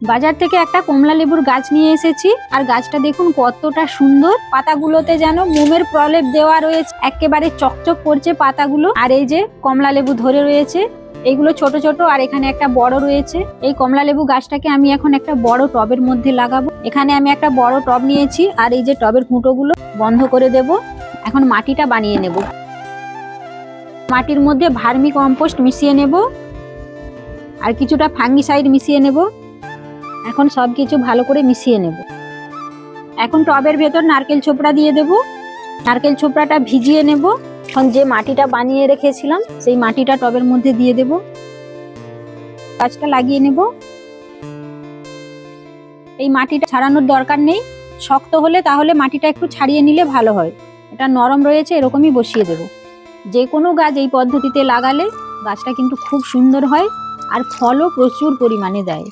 বাজার থেকে একটা কমলা লেবুর গাছ নিয়ে এসেছি, আর গাছটা দেখুন কতটা সুন্দর। পাতাগুলোতে যেন মোমের প্রলেপ দেওয়া রয়েছে, একেবারে চকচক করছে পাতাগুলো। আর এই যে কমলা লেবু ধরে রয়েছে, এইগুলো ছোট ছোট, আর এখানে একটা বড় রয়েছে। এই কমলা লেবু গাছটাকে আমি এখন একটা বড় টবের মধ্যে লাগাবো। এখানে আমি একটা বড় টব নিয়েছি, আর এই যে টবের ফুটোগুলো বন্ধ করে দেব। এখন মাটিটা বানিয়ে নেব। মাটির মধ্যে ভার্মি কম্পোস্ট মিশিয়ে নেব, আর কিছুটা ফাঙ্গিসাইড মিশিয়ে নেব। এখন সবকিছু ভালো করে মিশিয়ে নেব। এখন টবের ভেতর নারকেল ছোবড়া দিয়ে দেব। নারকেল ছোবড়াটা ভিজিয়ে নেব। এখন যে মাটিটা বানিয়ে রেখেছিলাম সেই মাটিটা টবের মধ্যে দিয়ে দেব। গাছটা লাগিয়ে নেব। এই মাটিটা ছাড়ানোর দরকার নেই, শক্ত হলে তাহলে মাটিটা একটু ছাড়িয়ে নিলে ভালো হয়। এটা নরম রয়েছে, এরকমই বসিয়ে দেব। যে কোনো গাছ এই পদ্ধতিতে লাগালে গাছটা কিন্তু খুব সুন্দর হয়, আর ফলও প্রচুর পরিমাণে দেয়।